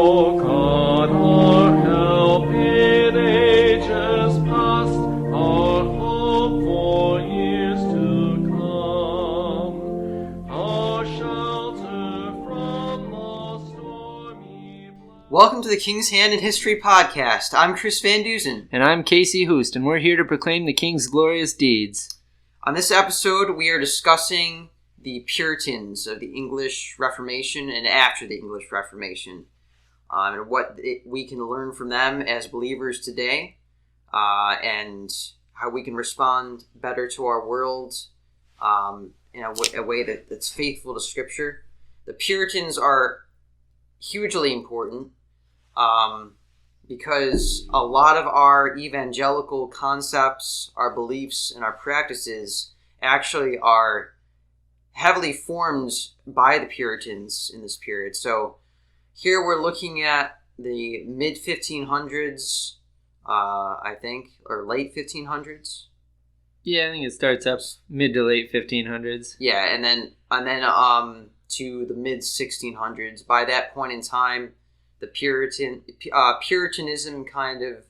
O God, our help in ages past, our hope for years to come, our shelter from the stormy blast. Welcome to the King's Hand in History podcast. I'm Chris Van Dusen. And I'm Casey Hoost, and we're here to proclaim the King's glorious deeds. On this episode, we are discussing the Puritans of the English Reformation and after the English Reformation. And what we can learn from them as believers today, and how we can respond better to our world in a way that's faithful to Scripture. The Puritans are hugely important because a lot of our evangelical concepts, our beliefs, and our practices actually are heavily formed by the Puritans in this period. So here we're looking at the mid-1500s, I think, or late 1500s. Yeah, I think it starts up mid to late 1500s. Yeah, and then to the mid-1600s. By that point in time, the Puritanism kind of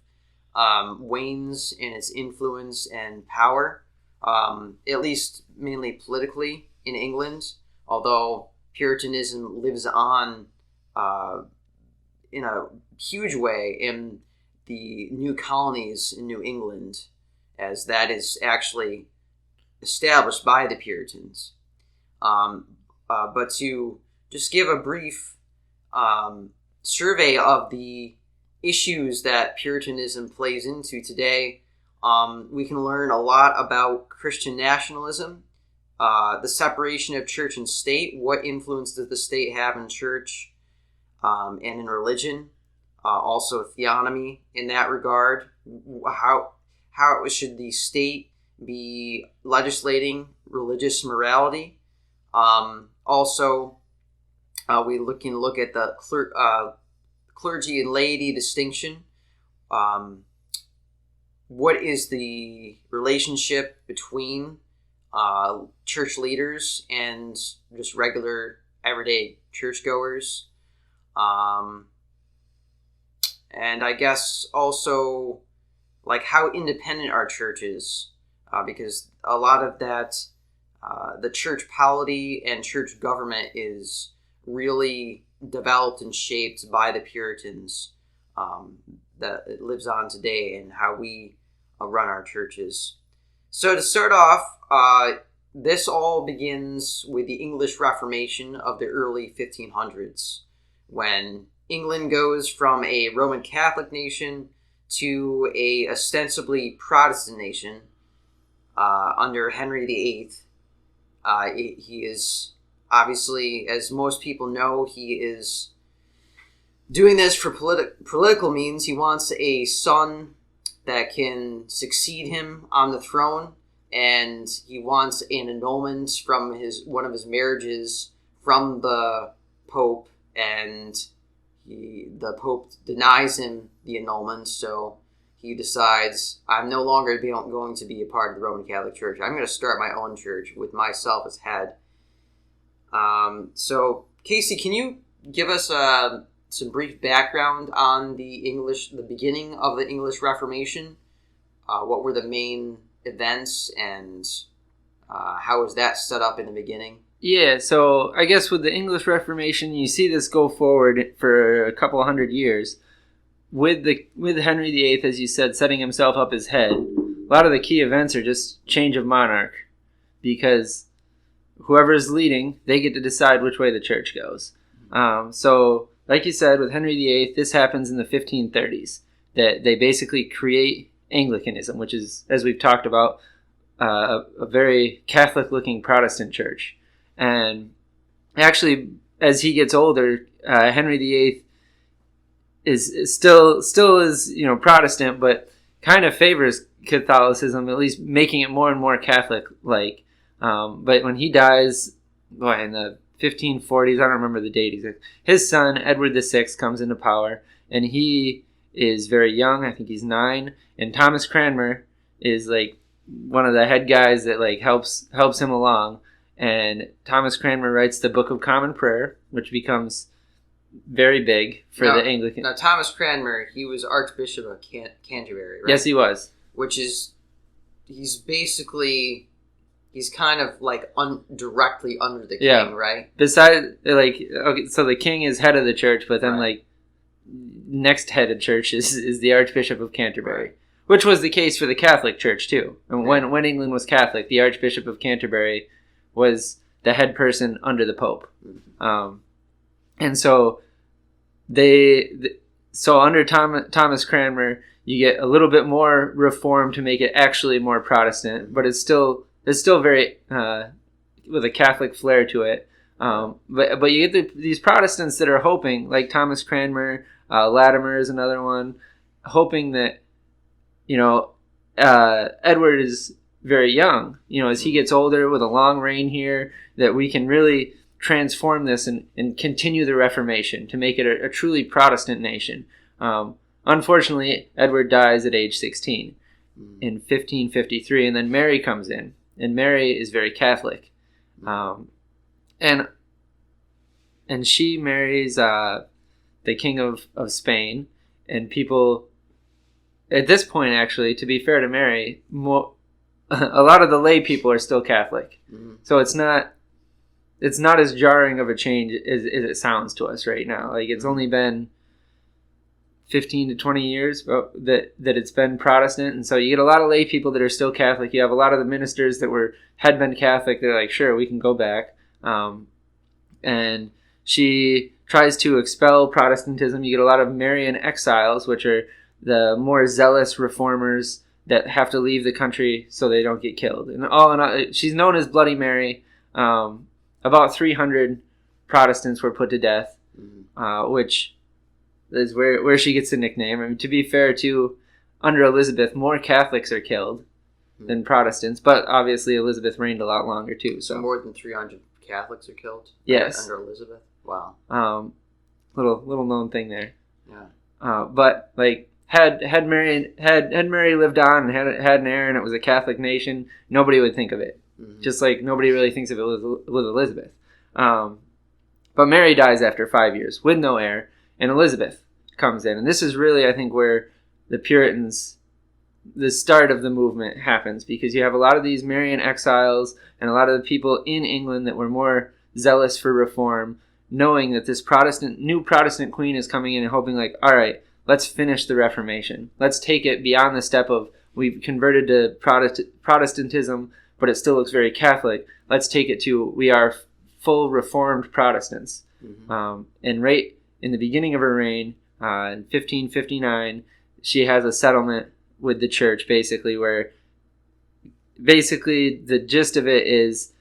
wanes in its influence and power, at least mainly politically in England, although Puritanism lives on in a huge way in the new colonies in New England, as that is actually established by the Puritans. But to just give a brief survey of the issues that Puritanism plays into today, we can learn a lot about Christian nationalism, the separation of church and state. What influence does the state have in church and in religion? Also theonomy in that regard. How should the state be legislating religious morality? Also, we can look at the clergy and laity distinction. What is the relationship between church leaders and just regular everyday churchgoers? And I guess also like how independent are churches, because a lot of that, the church polity and church government is really developed and shaped by the Puritans, that it lives on today and how we run our churches. So to start off, this all begins with the English Reformation of the early 1500s, when England goes from a Roman Catholic nation to a ostensibly Protestant nation under Henry VIII. He is obviously, as most people know, he is doing this for political means. He wants a son that can succeed him on the throne, and he wants an annulment from one of his marriages from the Pope, and the Pope denies him the annulment, so he decides, I'm no longer going to be a part of the Roman Catholic Church. I'm going to start my own church with myself as head. So, Casey, can you give us some brief background on the beginning of the English Reformation? What were the main events, and how was that set up in the beginning? Yeah, so I guess with the English Reformation, you see this go forward for a couple hundred years. With Henry VIII, as you said, setting himself up as head, a lot of the key events are just change of monarch, because whoever is leading, they get to decide which way the church goes. So, like you said, with Henry VIII, this happens in the 1530s, that they basically create Anglicanism, which is, as we've talked about, a very Catholic-looking Protestant church. And actually, as he gets older, Henry VIII is still is Protestant, but kind of favors Catholicism, at least making it more and more Catholic-like. But when he dies, in the 1540s, I don't remember the date exactly, his son Edward VI comes into power, and he is very young. I think he's 9, and Thomas Cranmer is like one of the head guys that like helps him along. And Thomas Cranmer writes the Book of Common Prayer, which becomes very big for No, the Anglican. Now, Thomas Cranmer, he was Archbishop of Canterbury, right? Yes, he was. Which is, he's kind of like directly under the king, right? Besides, like, okay, so the king is head of the church, but then like next head of church is the Archbishop of Canterbury, which was the case for the Catholic Church too. And when England was Catholic, the Archbishop of Canterbury was the head person under the Pope. And so so under Thomas Cranmer, you get a little bit more reform to make it actually more Protestant, but it's still very with a Catholic flair to it. But you get these Protestants that are hoping, like Thomas Cranmer, Latimer is another one, hoping that, Edward is very young, as he gets older with a long reign here, that we can really transform this and continue the Reformation to make it a truly Protestant nation. Unfortunately, Edward dies at age 16 in 1553, and then Mary comes in, and Mary is very Catholic. And she marries the King of Spain, and people, at this point, actually, to be fair to Mary, a lot of the lay people are still Catholic. So it's not as jarring of a change as it sounds to us right now. Like, it's only been 15 to 20 years that it's been Protestant, and so you get a lot of lay people that are still Catholic. You have a lot of the ministers that had been Catholic. They're like, sure, we can go back. And she tries to expel Protestantism. You get a lot of Marian exiles, which are the more zealous reformers that have to leave the country so they don't get killed. And all in all, she's known as Bloody Mary. About 300 Protestants were put to death, which is where she gets the nickname. I mean, to be fair, too, under Elizabeth, more Catholics are killed than Protestants, but obviously Elizabeth reigned a lot longer, too. So more than 300 Catholics are killed? Yes. Under Elizabeth? Wow. Little known thing there. Yeah. But, like, had Mary lived on and had an heir and it was a Catholic nation, nobody would think of it. Just like nobody really thinks of it with Elizabeth. But Mary dies after 5 years with no heir, and Elizabeth comes in. And this is really, I think, where the Puritans, the start of the movement happens, because you have a lot of these Marian exiles and a lot of the people in England that were more zealous for reform, knowing that this new Protestant queen is coming in and hoping, like, all right, let's finish the Reformation. Let's take it beyond the step of we've converted to Protestantism, but it still looks very Catholic. Let's take it to we are full Reformed Protestants. And right in the beginning of her reign, in 1559, she has a settlement with the church, basically, where basically the gist of it is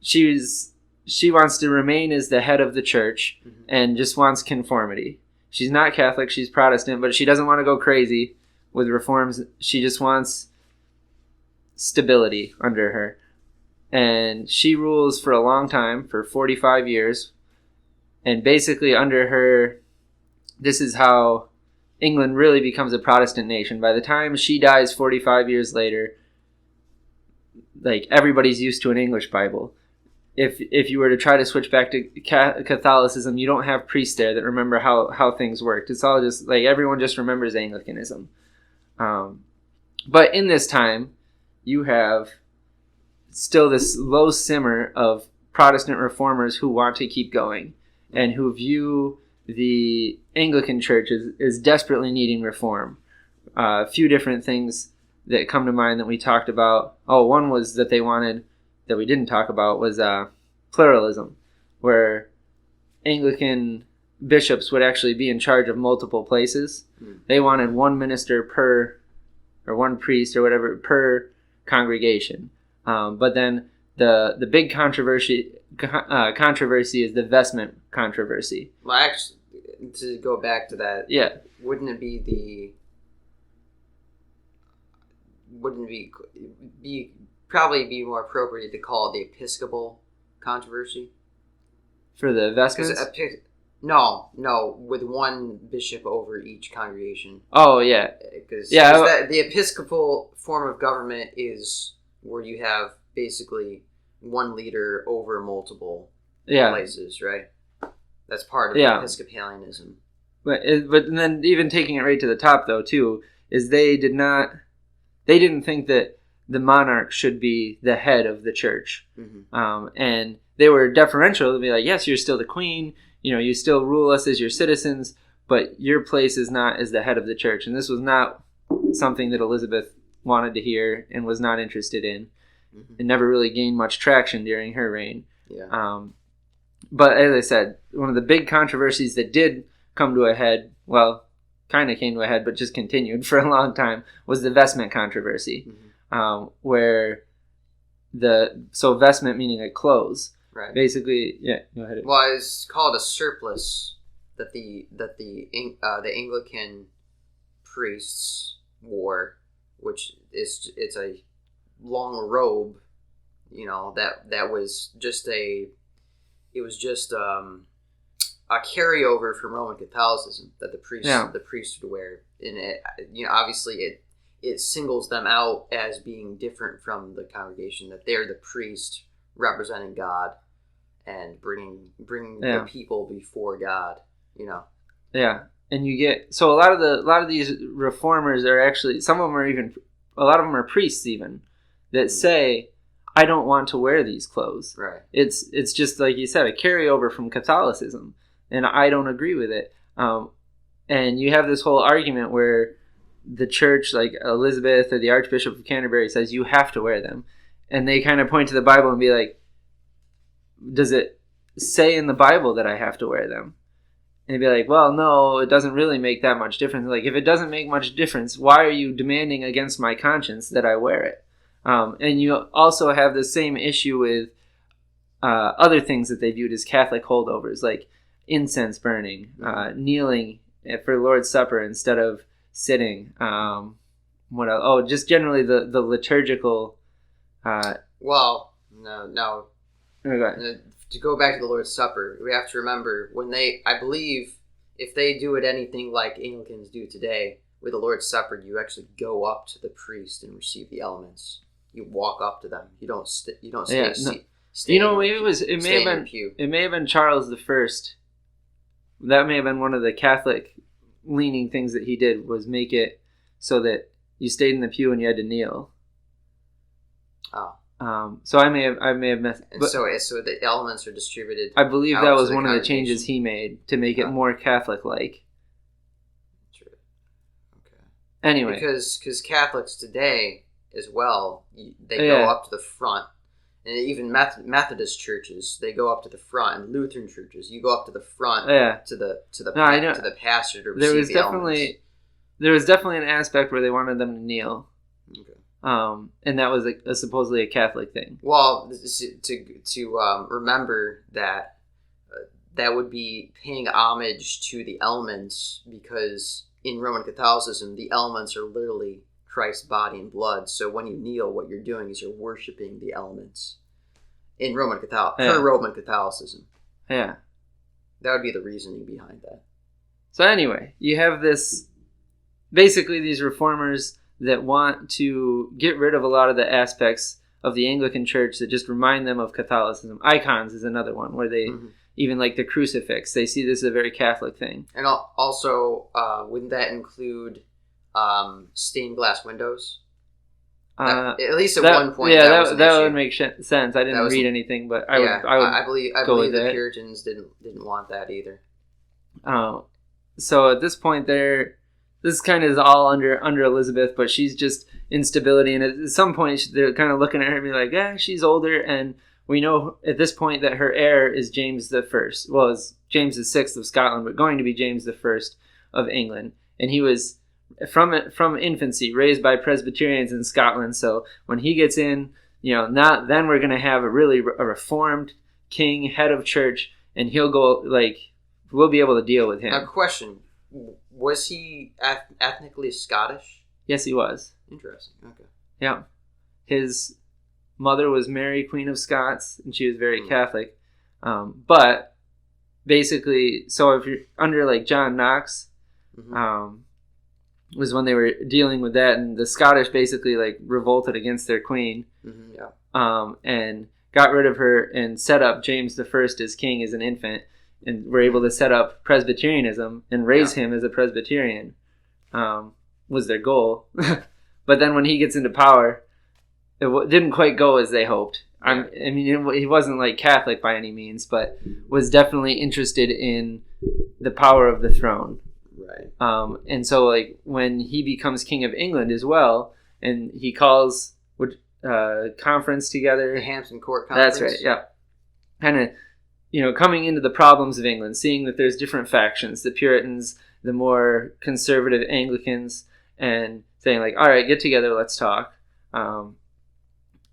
she wants to remain as the head of the church and just wants conformity. She's not Catholic, she's Protestant, but she doesn't want to go crazy with reforms. She just wants stability under her. And she rules for a long time, for 45 years. And basically under her, this is how England really becomes a Protestant nation. By the time she dies 45 years later, like, everybody's used to an English Bible. If you were to try to switch back to Catholicism, you don't have priests there that remember how things worked. It's all just, like, everyone just remembers Anglicanism. But in this time, you have still this low simmer of Protestant reformers who want to keep going and who view the Anglican Church as desperately needing reform. A few different things that come to mind that we talked about. One was that they wanted, that we didn't talk about, was pluralism, where Anglican bishops would actually be in charge of multiple places. They wanted one minister or one priest or whatever per congregation. But then the big controversy is the vestment controversy. Well, actually, to go back to that, wouldn't it be probably be more appropriate to call it the Episcopal controversy? For the vestments? No, with one bishop over each congregation. Oh, yeah. Because the Episcopal form of government is where you have basically one leader over multiple places, right? That's part of Episcopalianism. But then even taking it right to the top, though, too, is they didn't think that the monarch should be the head of the church. And they were deferential to be like, yes, you're still the queen, you still rule us as your citizens, but your place is not as the head of the church. And this was not something that Elizabeth wanted to hear and was not interested in. It never really gained much traction during her reign. But as I said, one of the big controversies that did come to a head, well, kind of came to a head, but just continued for a long time, was the vestment controversy, where so vestment meaning like clothes, right? Basically, yeah. Go ahead. Well, it's called a surplice that the Anglican priests wore, which it's a long robe, that was just a carryover from Roman Catholicism that the priest would wear, and it, obviously it singles them out as being different from the congregation, that they're the priest representing God and bringing the people before God. Yeah, and you get so a lot of these reformers are actually, a lot of them are priests even that say, I don't want to wear these clothes. Right. It's just like you said, a carryover from Catholicism, and I don't agree with it. And you have this whole argument where the church, like Elizabeth or the Archbishop of Canterbury, says you have to wear them, and they kind of point to the Bible and be like, does it say in the Bible that I have to wear them? And they'd be like, well, no, it doesn't really make that much difference. Like, if it doesn't make much difference, why are you demanding against my conscience that I wear it? And you also have the same issue with other things that they viewed as Catholic holdovers, like incense burning, kneeling for Lord's Supper instead of sitting. What else? Oh, just generally the liturgical. Well, no. Okay. To go back to the Lord's Supper, we have to remember I believe, if they do it anything like Anglicans do today, with the Lord's Supper, you actually go up to the priest and receive the elements. You walk up to them. You don't stay. Maybe it may have been Charles the First. That may have been one of the Catholic leaning things that he did, was make it so that you stayed in the pew and you had to kneel. Oh. So I may have messed. And so the elements are distributed. I believe that was one of the changes he made to make it more Catholic-like. True. Okay. Anyway, because Catholics today as well, they go up to the front, and even Methodist churches, they go up to the front, and Lutheran churches, you go up to the front to the pastor to receive the elements. There was definitely an aspect where they wanted them to kneel. Okay. And that was supposedly a Catholic thing. Well, to remember that that would be paying homage to the elements, because in Roman Catholicism, the elements are literally Christ's body and blood. So when you kneel, what you're doing is you're worshiping the elements in Roman Catholicism. Yeah, that would be the reasoning behind that. So anyway, you have basically these reformers that want to get rid of a lot of the aspects of the Anglican Church that just remind them of Catholicism. Icons is another one where they, even like the crucifix, they see this as a very Catholic thing. And also, wouldn't that include stained glass windows? At least at one point, that would make sense. I didn't read anything, but I believe the Puritans didn't want that either. So at this point, this kind of is all under Elizabeth, but she's just instability. And at some point, they're kind of looking at her and be like, yeah, she's older. And we know at this point that her heir is James the First. Well, it's James the Sixth of Scotland, but going to be James the First of England. And he was from infancy raised by Presbyterians in Scotland. So when he gets in, then we're going to have a reformed king, head of church, and he'll go, we'll be able to deal with him. A question. Was he ethnically Scottish? Yes, he was. Interesting. Okay. Yeah. His mother was Mary, Queen of Scots, and she was very Catholic. But basically, so if you're under John Knox, was when they were dealing with that, and the Scottish basically revolted against their queen, and got rid of her and set up James the First as king as an infant. and were able to set up Presbyterianism and raise him as a Presbyterian, was their goal. But then when he gets into power, it didn't quite go as they hoped. I mean, he wasn't like Catholic by any means, but was definitely interested in the power of the throne. Right. And so, like, when he becomes King of England as well, and he calls conference together. The Hampton Court Conference. That's right, yeah. Kind of, coming into the problems of England, seeing that there's different factions, the Puritans, the more conservative Anglicans, and saying, like, all right, get together, let's talk.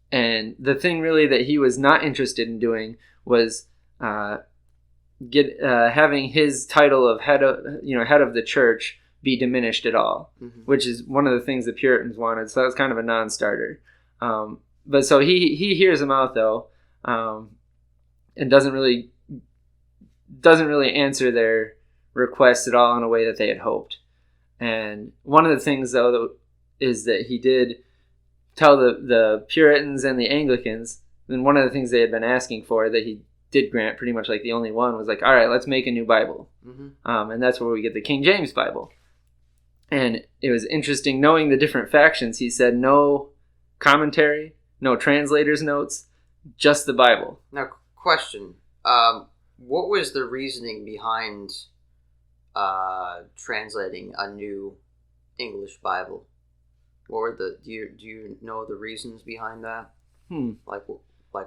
And the thing really that he was not interested in doing was having his title of head of the church be diminished at all, which is one of the things the Puritans wanted. So that was kind of a non-starter. But so he hears them out though, and doesn't really answer their requests at all in a way that they had hoped. And one of the things though is that he did tell the Puritans and the Anglicans, and one of the things they had been asking for that he did grant, pretty much like the only one, was like, all right, let's make a new Bible. And that's where we get the King James Bible. And it was interesting knowing the different factions. He said no commentary, no translator's notes, just the Bible. Now, question. What was the reasoning behind translating a new English Bible? Or do you know the reasons behind that? Like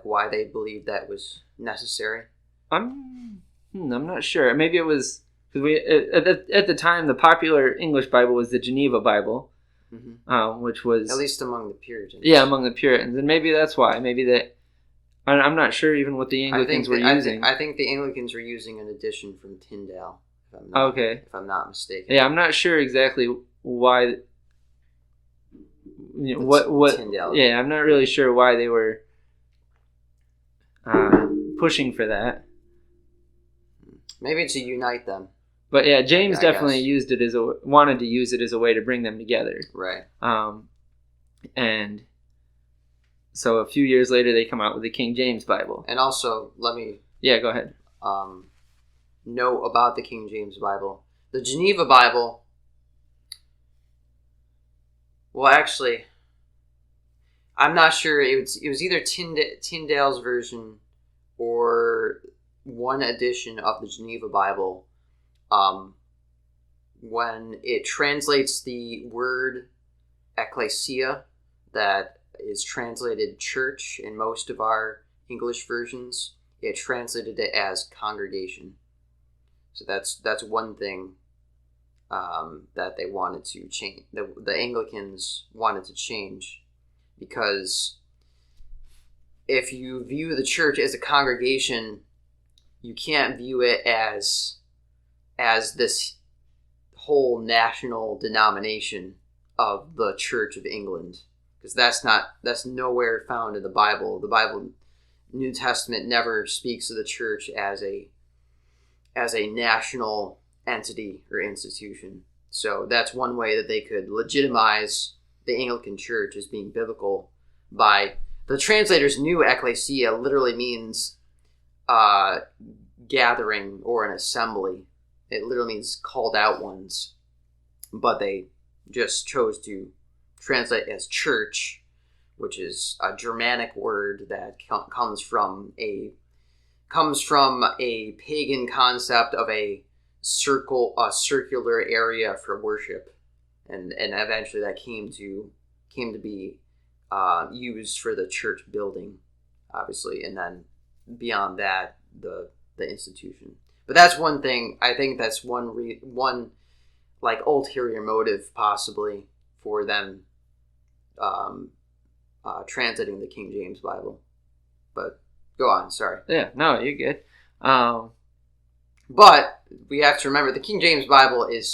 why they believed that was necessary? I'm not sure. Maybe it was because at the time the popular English Bible was the Geneva Bible, which was at least among the Puritans. Yeah, among the Puritans, and maybe that's why. Maybe that. I'm not sure even what the Anglicans were using. I think the Anglicans were using an edition from Tyndale. If I'm not mistaken. Yeah, I'm not sure exactly why. What Tyndale. Yeah, I'm not really sure why they were pushing for that. Maybe to unite them. But yeah, James definitely wanted to use it as a way to bring them together. Right. And so a few years later, they come out with the King James Bible. And also, let me... Yeah, go ahead. Know about the King James Bible. The Geneva Bible... Well, actually, I'm not sure. It was either Tyndale's version or one edition of the Geneva Bible. When it translates the word ecclesia, that is translated church in most of our English versions, it translated it as congregation. So that's one thing that they wanted to change. The Anglicans wanted to change, because if you view the church as a congregation, you can't view it as this whole national denomination of the Church of England, because that's nowhere found in the Bible. The Bible, New Testament, never speaks of the church as a national entity or institution. So that's one way that they could legitimize the Anglican Church as being biblical. By the translators knew ecclesia literally means gathering or an assembly. It literally means called out ones, but they just chose to translate as church, which is a Germanic word that comes from a pagan concept of a circular area for worship, and eventually that came to be used for the church building, obviously, and then beyond that the institution. But that's one thing. I think that's one like ulterior motive possibly for them translating the King James Bible. But go on, sorry. Yeah, no, you're good. But we have to remember the King James Bible it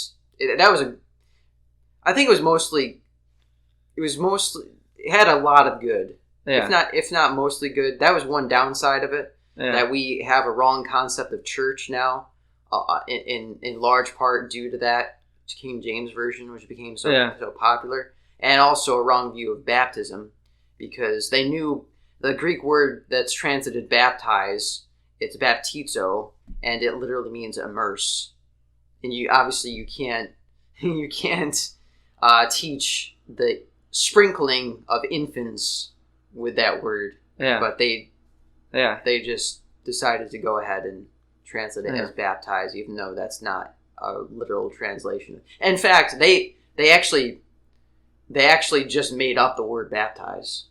had a lot of good. Yeah. If not mostly good. That was one downside of it. Yeah. That we have a wrong concept of church now, in large part due to that King James Version, which became so popular, and also a wrong view of baptism, because they knew the Greek word that's translated baptize, it's baptizo, and it literally means immerse. And you can't teach the sprinkling of infants with that word. Yeah. But they just decided to go ahead and translate it as baptize, even though that's not a literal translation. In fact, they actually just made up the word baptize.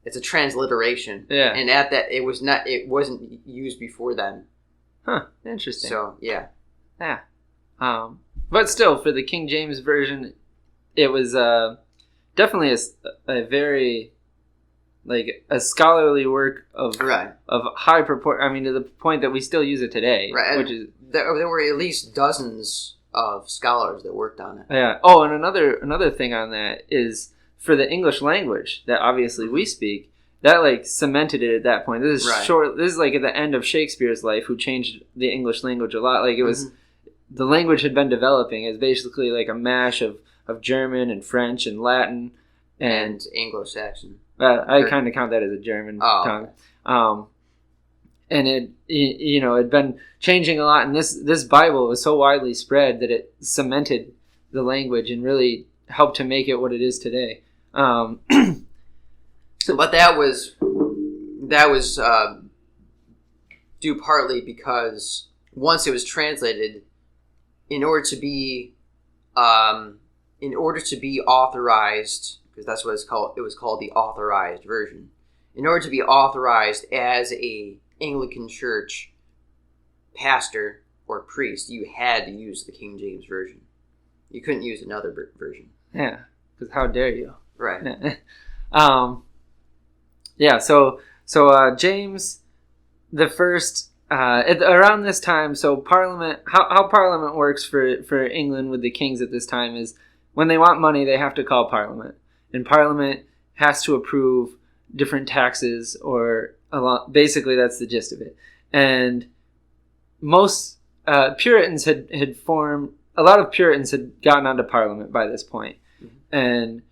It's a transliteration. Yeah. And it wasn't used before then. Huh. Interesting. So yeah. Yeah. But still, for the King James version, it was definitely a very, like, a scholarly work of high purport. I mean, to the point that we still use it today. Right. Which is there were at least dozens of scholars that worked on it. Yeah. Oh, and another thing on that is for the English language that obviously we speak. That, like, cemented it at that point. This is short. This is like at the end of Shakespeare's life, who changed the English language a lot. Like, it was. The language had been developing as basically like a mash of German and French and Latin and Anglo-Saxon. I kind of count that as a German tongue. Okay. And it had been changing a lot. And this Bible was so widely spread that it cemented the language and really helped to make it what it is today. But that was due partly because once it was translated, in order to be authorized, because that's what it's called. It was called the Authorized Version. In order to be authorized as a Anglican church pastor or priest, you had to use the King James Version. You couldn't use another version. Yeah, because how dare you? Right. Yeah. So James the First. Around this time, so Parliament, how Parliament works for England with the kings at this time is when they want money, they have to call Parliament, and Parliament has to approve different taxes basically that's the gist of it. And most Puritans had formed, a lot of Puritans had gotten onto Parliament by this point, and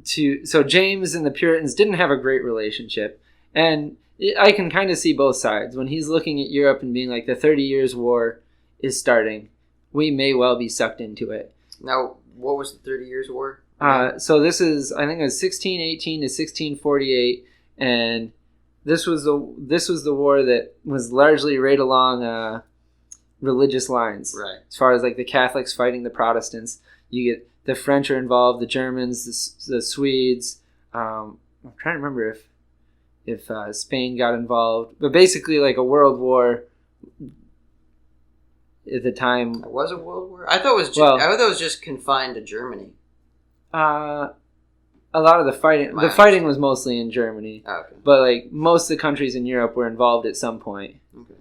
so James and the Puritans didn't have a great relationship, and I can kind of see both sides. When he's looking at Europe and being like, the 30 Years' War is starting. We may well be sucked into it. Now, what was the 30 Years' War? So this is, I think it was 1618 to 1648, and this was the war that was largely right along religious lines. Right. As far as like the Catholics fighting the Protestants, you get the French are involved, the Germans, the Swedes. I'm trying to remember if Spain got involved, but basically like a world war at the time. Was it World War? I thought it was just confined to Germany. A lot of the fighting was mostly in Germany. Okay. But like most of the countries in Europe were involved at some point. Okay.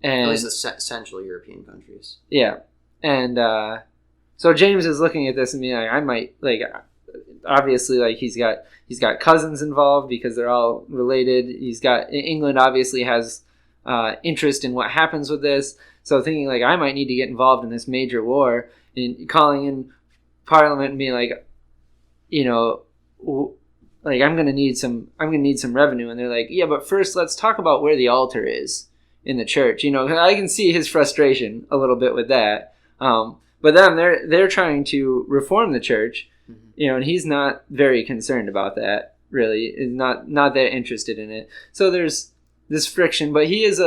And at least the Central European countries. Yeah, and so James is looking at this and being like, I might like. Obviously, like he's got cousins involved because they're all related. England obviously has interest in what happens with this. So thinking like I might need to get involved in this major war, and calling in Parliament and being like, like I'm gonna need some revenue, and they're like, yeah, but first let's talk about where the altar is in the church. I can see his frustration a little bit with that. But then they're trying to reform the church. And he's not very concerned about that, really. Is not that interested in it. So there's this friction, but he is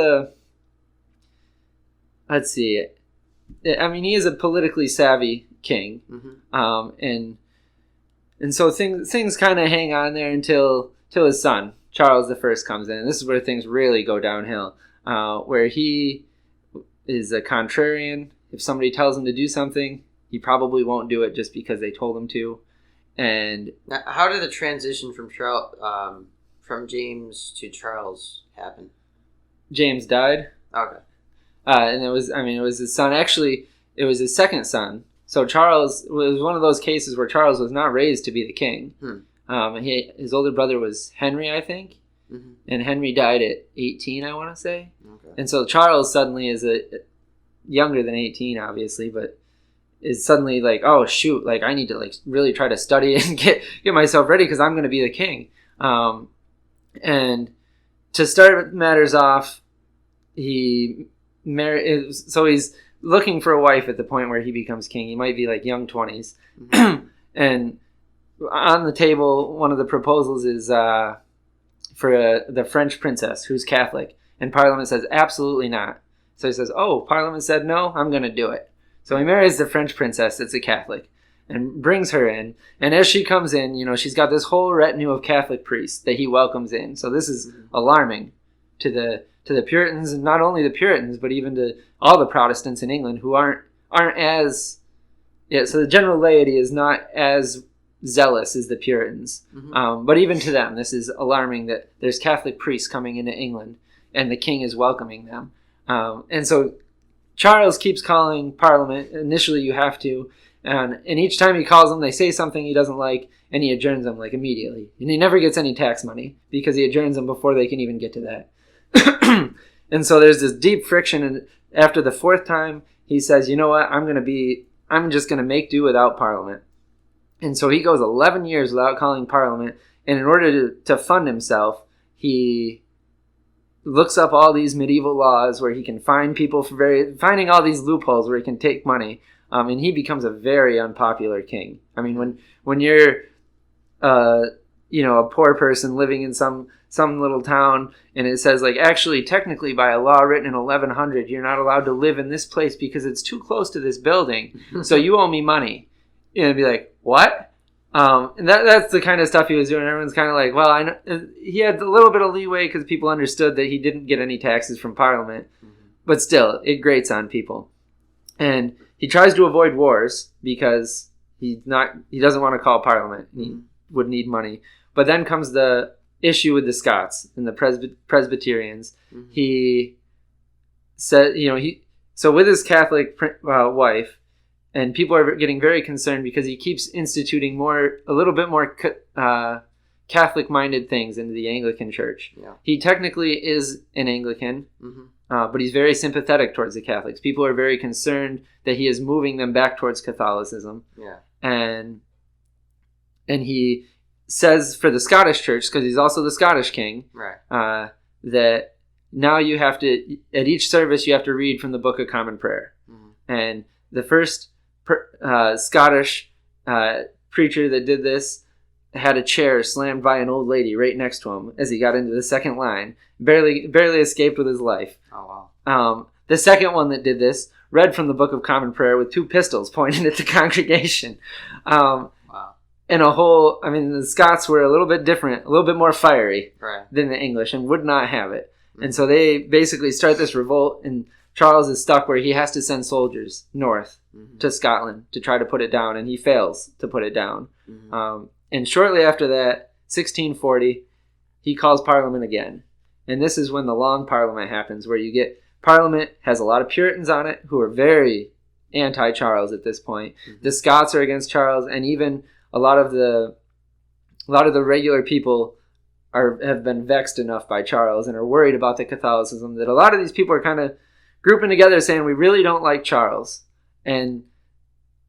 he is a politically savvy king. And so things kind of hang on there until his son, Charles I, comes in. And this is where things really go downhill, where he is a contrarian. If somebody tells him to do something, he probably won't do it just because they told him to. And now, how did the transition from James to Charles happen? James died. Okay. And it was his son. Actually, it was his second son. So Charles was one of those cases where Charles was not raised to be the king. His older brother was Henry, I think. And Henry died at 18, I want to say. Okay. And so Charles suddenly is younger than 18, obviously, but is suddenly like, oh shoot, like I need to like really try to study and get myself ready because I'm going to be the king. And to start matters off, he married. So he's looking for a wife at the point where he becomes king. He might be like young 20s. Mm-hmm. And on the table, one of the proposals is for the French princess who's Catholic. And Parliament says, absolutely not. So he says, oh, Parliament said no, I'm going to do it. So he marries the French princess that's a Catholic and brings her in. And as she comes in, she's got this whole retinue of Catholic priests that he welcomes in. So this is alarming to the Puritans, and not only the Puritans, but even to all the Protestants in England who aren't as... Yeah, so the general laity is not as zealous as the Puritans. Mm-hmm. But even to them, this is alarming that there's Catholic priests coming into England and the king is welcoming them. And so Charles keeps calling Parliament. Initially, you have to. And each time he calls them, they say something he doesn't like, and he adjourns them immediately. And he never gets any tax money because he adjourns them before they can even get to that. And so there's this deep friction. And after the fourth time, he says, you know what, I'm just going to make do without Parliament. And so he goes 11 years without calling Parliament. And in order to fund himself, he looks up all these medieval laws where he can find people finding all these loopholes where he can take money. And he becomes a very unpopular king. I mean, when you're, a poor person living in some little town, and it says actually technically by a law written in 1100, you're not allowed to live in this place because it's too close to this building. So you owe me money. It'd be like, what? And that's the kind of stuff he was doing. Everyone's kind of like, well, I know he had a little bit of leeway because people understood that he didn't get any taxes from Parliament, but still, it grates on people. And he tries to avoid wars because he doesn't want to call Parliament. He would need money. But then comes the issue with the Scots and the Presbyterians. Mm-hmm. He said, so with his Catholic wife. And people are getting very concerned because he keeps instituting a little bit more Catholic-minded things into the Anglican Church. Yeah. He technically is an Anglican, but he's very sympathetic towards the Catholics. People are very concerned that he is moving them back towards Catholicism. Yeah. And he says for the Scottish Church, because he's also the Scottish king, right, that now you have to, at each service, you have to read from the Book of Common Prayer. Mm-hmm. And the first Scottish preacher that did this had a chair slammed by an old lady right next to him as he got into the second line. Barely escaped with his life. Oh, wow. The second one that did this read from the Book of Common Prayer with two pistols pointed at the congregation. Wow. And the Scots were a little bit different, a little bit more fiery than the English and would not have it. Mm-hmm. And so they basically start this revolt, and Charles is stuck where he has to send soldiers north to Scotland to try to put it down, and he fails to put it down. Mm-hmm. And shortly after that, 1640, he calls Parliament again. And this is when the Long Parliament happens, where you get Parliament has a lot of Puritans on it who are very anti-Charles at this point. Mm-hmm. The Scots are against Charles, and even a lot of the regular people have been vexed enough by Charles and are worried about the Catholicism that a lot of these people are kind of grouping together saying, we really don't like Charles. And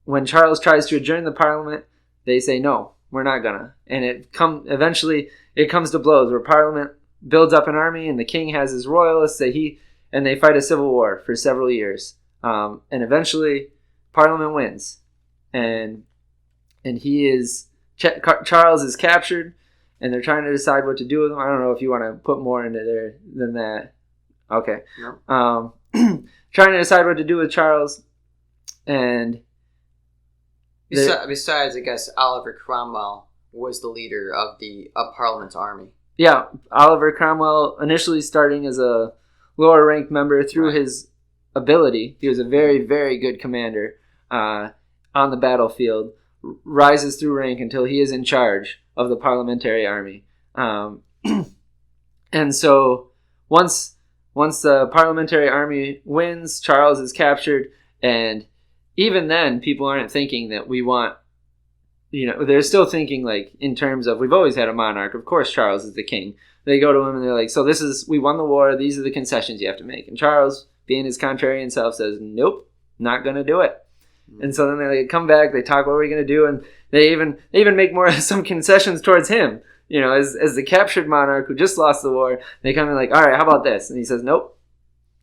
when Charles tries to adjourn the Parliament, they say, no, we're not gonna. And eventually it comes to blows where Parliament builds up an army and the king has his royalists and they fight a civil war for several years. And eventually Parliament wins. And Charles is captured, and they're trying to decide what to do with him. I don't know if you want to put more into there than that. Okay. No. Trying to decide what to do with Charles, and besides, I guess Oliver Cromwell was the leader of Parliament's army. Yeah, Oliver Cromwell, initially starting as a lower ranked member, through his ability, he was a very, very good commander on the battlefield, rises through rank until he is in charge of the parliamentary army. And so once the parliamentary army wins, Charles is captured, and even then, people aren't thinking that we want, they're still thinking in terms of, we've always had a monarch, of course Charles is the king. They go to him and they're like, so we won the war, these are the concessions you have to make. And Charles, being his contrarian self, says, nope, not going to do it. And so then they come back, they talk, what are we going to do? And they even make some concessions towards him. As the captured monarch who just lost the war, they come in all right, how about this? And he says, nope.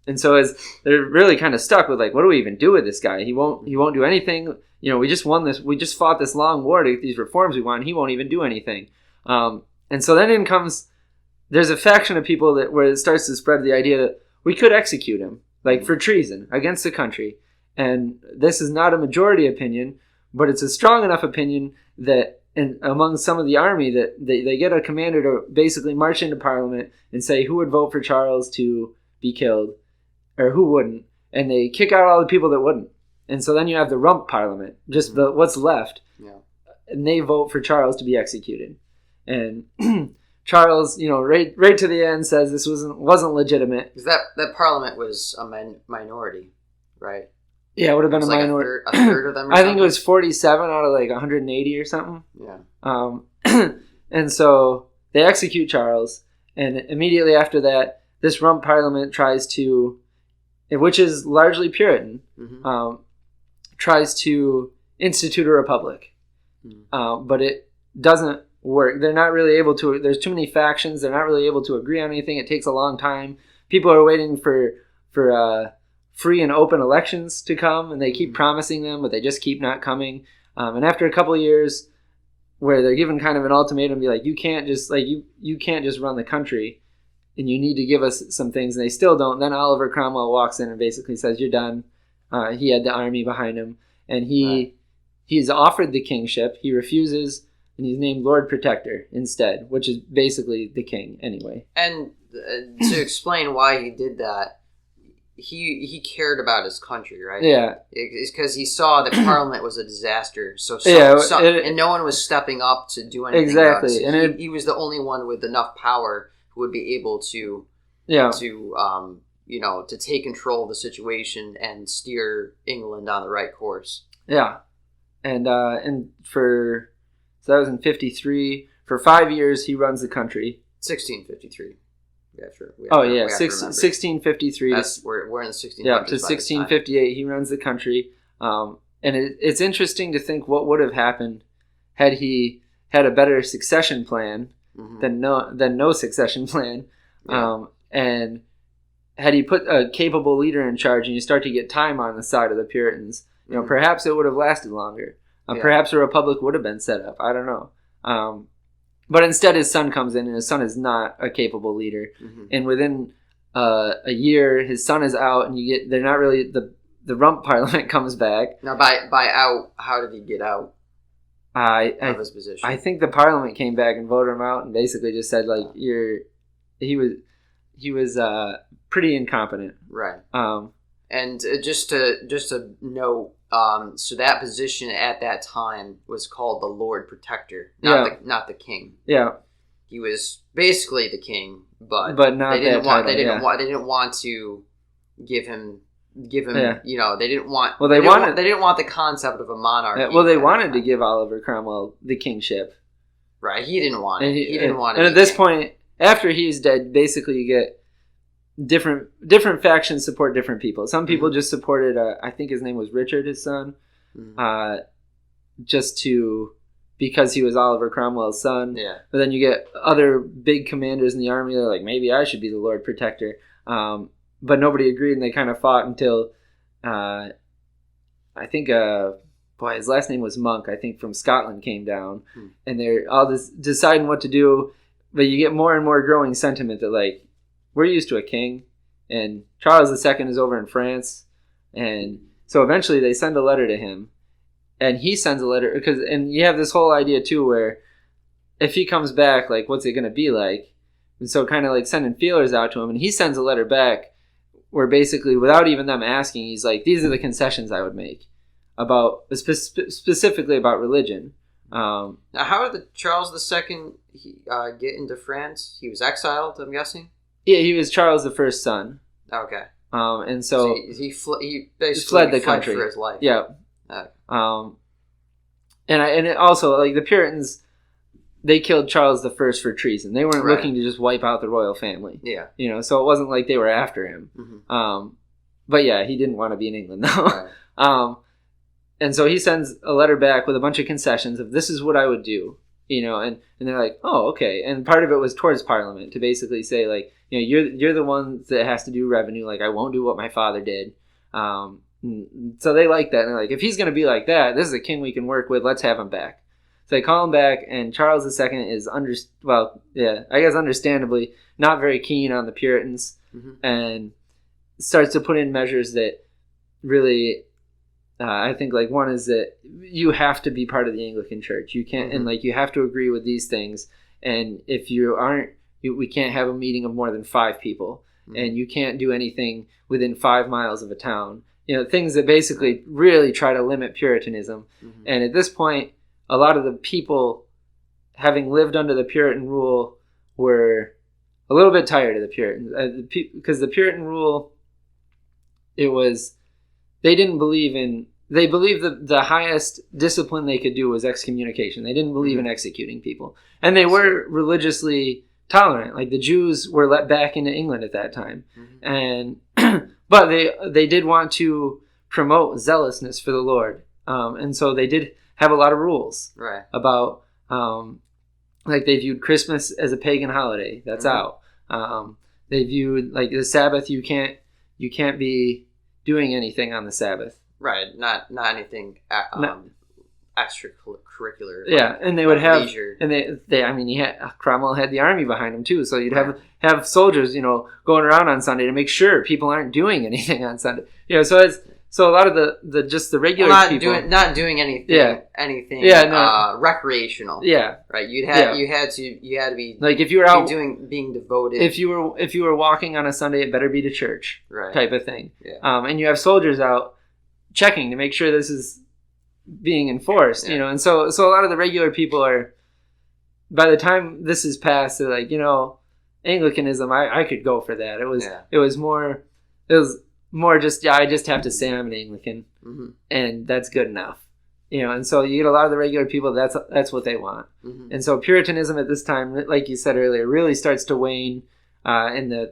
And so as they're really kind of stuck with like, what do we even do with this guy? He won't do anything. We just won this. We just fought this long war to get these reforms we want. He won't even do anything. And so then there's a faction of people where it starts to spread the idea that we could execute him, like for treason against the country. And this is not a majority opinion, but it's a strong enough opinion that among some of the army that they get a commander to basically march into Parliament and say who would vote for Charles to be killed or who wouldn't. And they kick out all the people that wouldn't. And so then you have the rump Parliament, just what's left. Yeah. And they vote for Charles to be executed. And Charles, right to the end says this wasn't legitimate. Because that Parliament was a minority, right? Yeah, it would have been a minority. A third of them or I think it was 47 out of like 180 or something. Yeah. And so they execute Charles. And immediately after that, this rump Parliament tries to, which is largely Puritan, tries to institute a republic. But it doesn't work. They're not really able to. There's too many factions. They're not really able to agree on anything. It takes a long time. People are waiting for free and open elections to come, and they keep promising them, but they just keep not coming. And after a couple of years, where they're given kind of an ultimatum, be like, you can't just run the country, and you need to give us some things, and they still don't. Then Oliver Cromwell walks in and basically says, "You're done." He had the army behind him, and he's offered the kingship. He refuses. And he's named Lord Protector instead, which is basically the king anyway. And to explain why he did that, he cared about his country, right? Yeah. It's because he saw that Parliament was a disaster. And no one was stepping up to do anything. Exactly. About it. So he was the only one with enough power who would be able to take control of the situation and steer England on the right course. Yeah. And so that was in 53. For 5 years, he runs the country. 1653. Yeah, sure. 1653. We're in the 1600s. Yeah, to 1658, he runs the country. And it's interesting to think what would have happened had he had a better succession plan than no succession plan. Yeah. And had he put a capable leader in charge, and you start to get time on the side of the Puritans, perhaps it would have lasted longer. Perhaps a republic would have been set up. I don't know. But instead his son comes in, and his son is not a capable leader. And within a year, his son is out, and they're not really, the rump Parliament comes back. Now, by out, how did he get out of his position? I think the Parliament came back and voted him out and basically just said, like, he was pretty incompetent. Right. And just to note, so that position at that time was called the Lord Protector, not the king. Yeah, he was basically the king, but not they didn't want to give him. They didn't want. Well, they didn't want the concept of a monarchy. Yeah, well, they wanted to give Oliver Cromwell the kingship. Right, he didn't want it. He didn't want it. And at this point, after he's dead, basically you get different factions support different people. Some people just supported, I think his name was Richard, his son, because he was Oliver Cromwell's son. Yeah. But then you get other big commanders in the army that are like, maybe I should be the Lord Protector. But nobody agreed, and they kind of fought until, I think, his last name was Monk, I think, from Scotland came down. And they're all deciding what to do. But you get more and more growing sentiment that, like, we're used to a king, and Charles II is over in France, and so eventually they send a letter to him, and he sends a letter, and you have this whole idea too where if he comes back, like, what's it going to be like? And so kind of like sending feelers out to him, and he sends a letter back where basically without even them asking, he's like, these are the concessions I would make about specifically about religion. Now, how did Charles II get into France? He was exiled, I'm guessing. Yeah, he was Charles I's son. Okay. And so he basically fled the country for his life. Yeah. And it also, like, the Puritans, they killed Charles I for treason. They weren't looking to just wipe out the royal family. Yeah. So it wasn't like they were after him. But yeah, he didn't want to be in England though. Right. And so he sends a letter back with a bunch of concessions of this is what I would do and they're like, oh, okay. And part of it was towards Parliament to basically say, like, you're the one that has to do revenue. Like, I won't do what my father did. So they like that. And they're like, if he's going to be like that, this is a king we can work with. Let's have him back. So they call him back, and Charles II is understandably not very keen on the Puritans, and starts to put in measures that really, I think, like, one is that you have to be part of the Anglican Church. You can't, and like, you have to agree with these things. And if you aren't, we can't have a meeting of more than 5 people, and you can't do anything within 5 miles of a town. Things that basically really try to limit Puritanism. And at this point, a lot of the people, having lived under the Puritan rule, were a little bit tired of the Puritans. Because the Puritan rule, they believed that the highest discipline they could do was excommunication. They didn't believe in executing people. And they were religiously tolerant. Like, the Jews were let back into England at that time. And but they did want to promote zealousness for the Lord. And so they did have a lot of rules about, like, they viewed Christmas as a pagan holiday. That's out. They viewed, like, the Sabbath, you can't be doing anything on the Sabbath. Right. Not anything extracurricular. Yeah, and they would have leisure. And Cromwell had the army behind him too, so you'd have soldiers, going around on Sunday to make sure people aren't doing anything on Sunday. So a lot of the regular people not doing anything recreational. Yeah. Right. You had to be, like, if you were out being devoted. If you were walking on a Sunday, it better be to church. Right. Type of thing. Yeah. And you have soldiers out checking to make sure this is being enforced, and so a lot of the regular people are, by the time this is passed, they're like, Anglicanism, I could go for that. It was more just, I just have to say I'm an Anglican, and that's good enough, and so you get a lot of the regular people, that's what they want. And so Puritanism at this time, like you said earlier, really starts to wane, in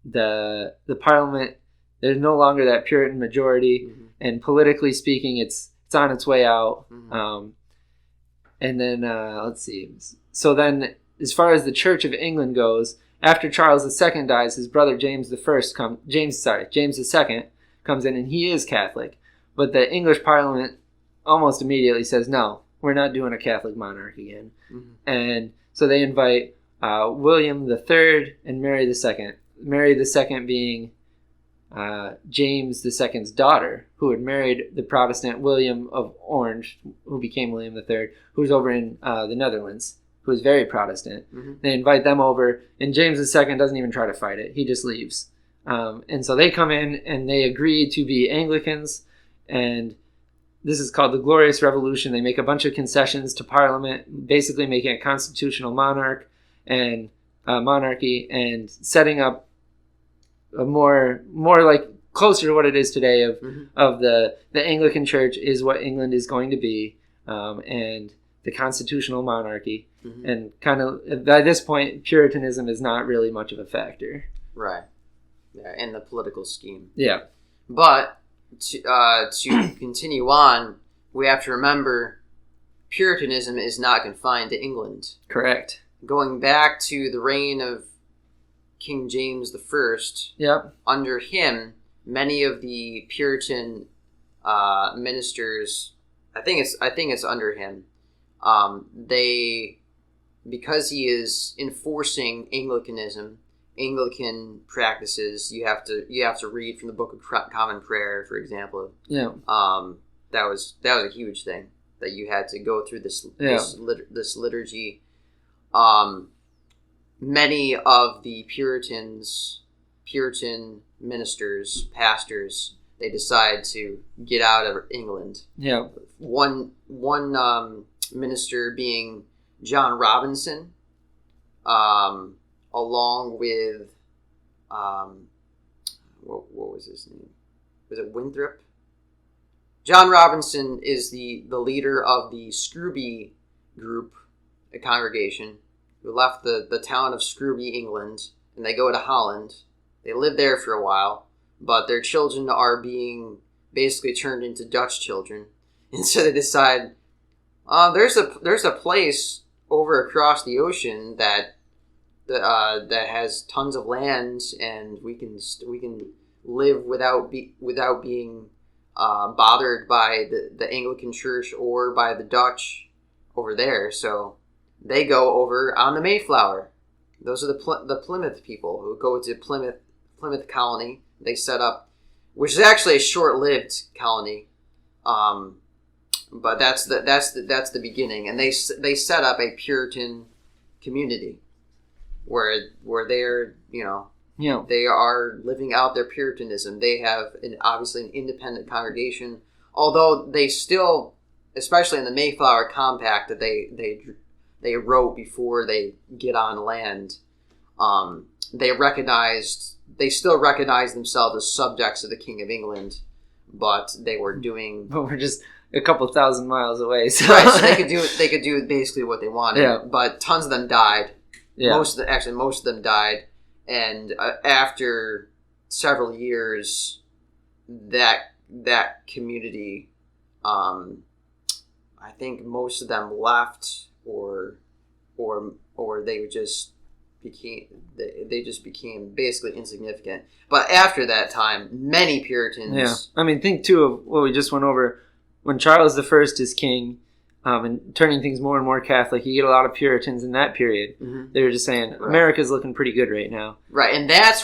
the Parliament. There's no longer that Puritan majority, and politically speaking, it's on its way out. And then, let's see. So then, as far as the Church of England goes, after Charles II dies, his brother James II comes in, and he is Catholic. But the English Parliament almost immediately says, no, we're not doing a Catholic monarch again. And so they invite William III and Mary II. Mary II being James II's daughter, who had married the Protestant William of Orange, who became William III, who's over in the Netherlands, who is very Protestant. They invite them over, and James II doesn't even try to fight it. He just leaves. And so they come in, and they agree to be Anglicans, and this is called the Glorious Revolution. They make a bunch of concessions to Parliament, basically making a constitutional monarchy, and setting up a more like closer to what it is today of the Anglican Church is what England is going to be, and the constitutional monarchy. And kind of by this point, Puritanism is not really much of a factor. Right. Yeah, in the political scheme. Yeah. But to continue on, we have to remember Puritanism is not confined to England. Correct. Going back to the reign of King James I, yep. Under him, many of the Puritan ministers, I think it's under him, because he is enforcing Anglicanism, Anglican practices. You have to read from the Book of Common Prayer, for example. Yeah. That was a huge thing, that you had to go through this liturgy. Many of the Puritan ministers, pastors, they decide to get out of England. Yeah. One minister being John Robinson, along with what was his name? Was it Winthrop? John Robinson is the leader of the Scrooby group, a congregation, who left the town of Scrooby, England, and they go to Holland. They live there for a while, but their children are being basically turned into Dutch children. And so they decide, there's a place over across the ocean that has tons of land, and we can live without being bothered by the Anglican Church or by the Dutch over there. So they go over on the Mayflower. Those are the Plymouth people who go to Plymouth colony. They set up, which is actually a short-lived colony, but that's the beginning. And they set up a Puritan community where they're they are living out their Puritanism. They have obviously an independent congregation, although they still, especially in the Mayflower Compact that they wrote before they get on land, they still recognized themselves as subjects of the King of England, but they were doing. But we're just a couple thousand miles away, so. Right? So they could do basically what they wanted. Yeah. But tons of them died. Yeah. Most of them died, and after several years, that community, I think most of them left, or they just became basically insignificant. But after that time, many Puritans. Yeah, I mean, think too of what we just went over when Charles I is king. And turning things more and more Catholic, you get a lot of Puritans in that period. Mm-hmm. They were just saying, America's looking pretty good right now. Right, and that's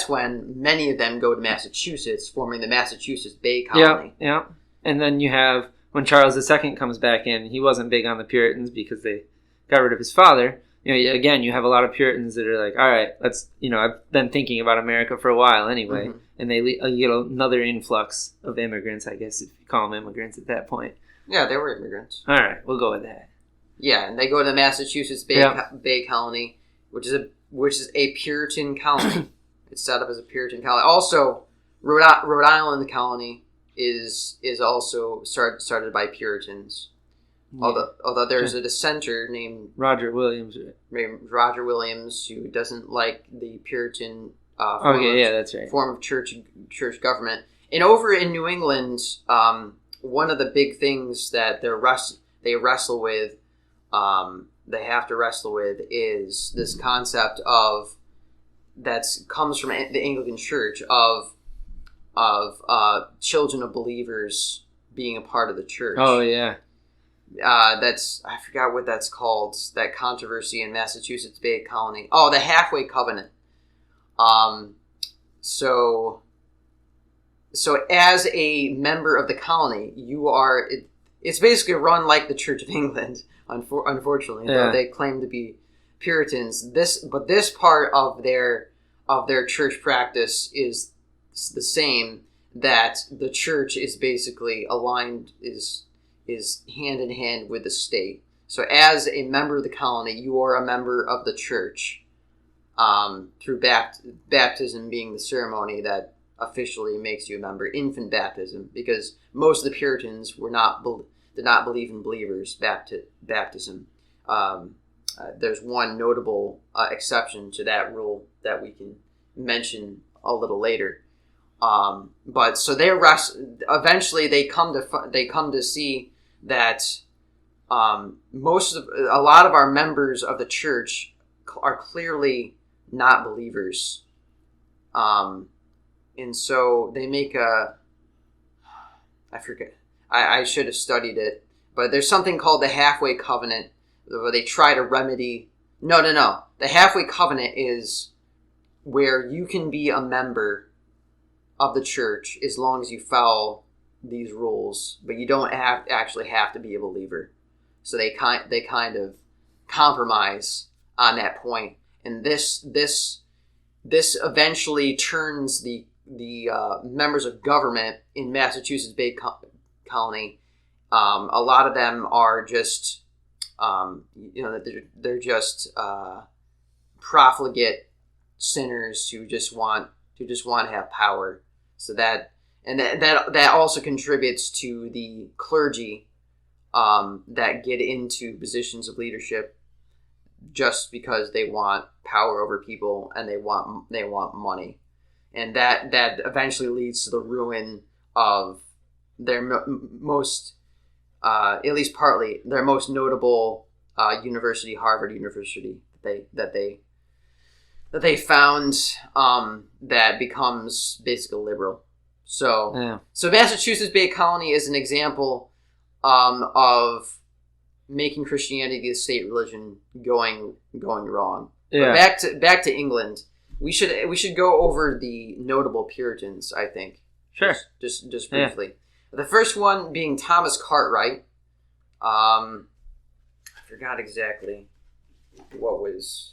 when many of them go to Massachusetts, forming the Massachusetts Bay Colony. Yeah. And then you have, when Charles II comes back in, he wasn't big on the Puritans because they got rid of his father. Again, you have a lot of Puritans that are like, all right, let's, I've been thinking about America for a while anyway. Mm-hmm. And you get another influx of immigrants, I guess, if you call them immigrants at that point. Yeah, they were immigrants. All right, we'll go with that. Yeah, and they go to the Massachusetts Bay Colony, which is a Puritan colony. It's set up as a Puritan colony. Also, Rhode Island colony is also started by Puritans. Yeah. Although there's a dissenter named Roger Williams, who doesn't like the Puritan that's right. form of church government. And over in New England, one of the big things that they have to wrestle with is this concept of comes from the Anglican Church of children of believers being a part of the church. Oh yeah. I forgot what that's called. That controversy in Massachusetts Bay Colony. Oh, the halfway covenant. So as a member of the colony, you are. It's basically run like the Church of England. Unfortunately, though they claim to be Puritans. This part of their church practice is the same. That the church is basically aligned is hand in hand with the state. So as a member of the colony, you are a member of the church through baptism being the ceremony that officially makes you a member. Infant baptism, because most of the Puritans did not believe in believers' baptism. There's one notable exception to that rule that we can mention a little later. But so eventually they come to see that a lot of our members of the church are clearly not believers. And so they make I forget. I should have studied it, but there's something called the halfway covenant where they try to remedy. No. The halfway covenant is where you can be a member of the church as long as you follow these rules, but you don't actually have to be a believer. So they kind of compromise on that point, and this eventually turns the members of government in Massachusetts Bay Colony. A lot of them are just they're just profligate sinners who just want to have power. So that also contributes to the clergy that get into positions of leadership just because they want power over people and they want money, and that eventually leads to the ruin of their most, at least partly, their most notable university, Harvard University, that they found that becomes basically liberal. So Massachusetts Bay Colony is an example of making Christianity the state religion going wrong. Yeah. But back to England. We should go over the notable Puritans, I think. Sure. Just briefly. Yeah. The first one being Thomas Cartwright. I forgot exactly what was.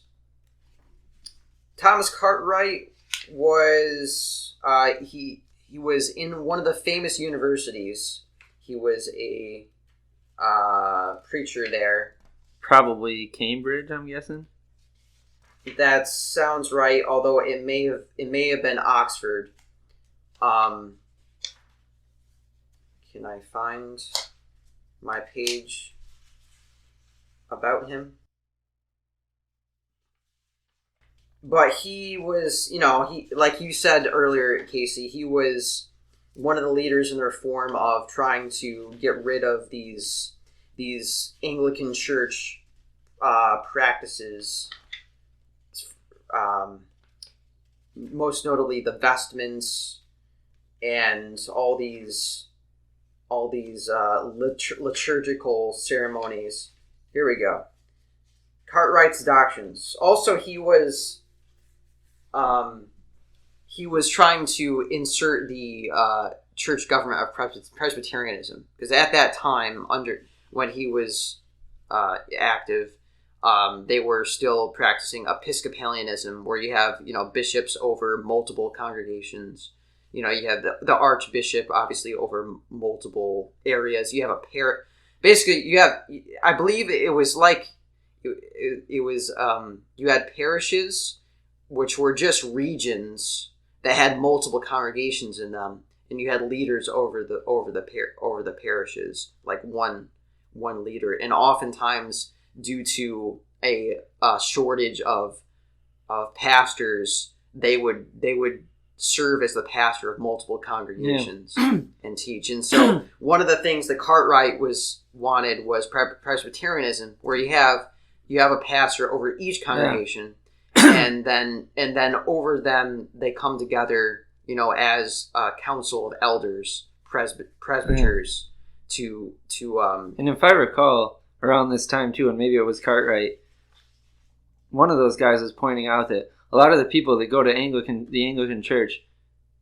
Thomas Cartwright was he was in one of the famous universities. He was a preacher there. Probably Cambridge, I'm guessing. That sounds right, although it may have been Oxford. Can I find my page about him? But he was, he, like you said earlier, Casey, he was one of the leaders in the reform of trying to get rid of these Anglican church practices. Most notably the vestments and all these liturgical ceremonies. Here we go. Cartwright's doctrines. Also, he was trying to insert the church government of Presbyterianism, because at that time, when he was active, they were still practicing Episcopalianism, where you have bishops over multiple congregations. You have the archbishop obviously over multiple areas. You have basically you have, I believe it was like it was you had parishes, which were just regions that had multiple congregations in them, and you had leaders over the parishes, like one leader, and oftentimes due to a shortage of pastors, they would serve as the pastor of multiple congregations and teach. And so one of the things that Cartwright wanted was Presbyterianism, where you have a pastor over each congregation, and then over them they come together, as a council of elders, presbyters, to and if I recall, around this time too, and maybe it was Cartwright, one of those guys was pointing out that a lot of the people that go to the Anglican Church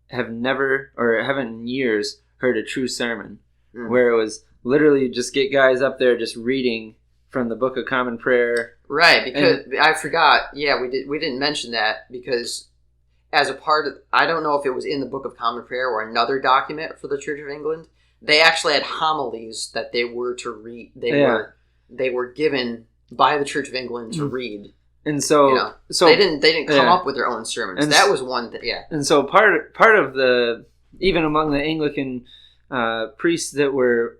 have never, or haven't in years, heard a true sermon, where it was literally just get guys up there just reading from the Book of Common Prayer. Right, because I forgot. Yeah, we didn't mention that, because as a part of, I don't know if it was in the Book of Common Prayer or another document for the Church of England, they actually had homilies that they were to read. They were given by the Church of England to read. And so they didn't come up with their own sermons. And that was one thing. Yeah. And so part of the, even among the Anglican priests that were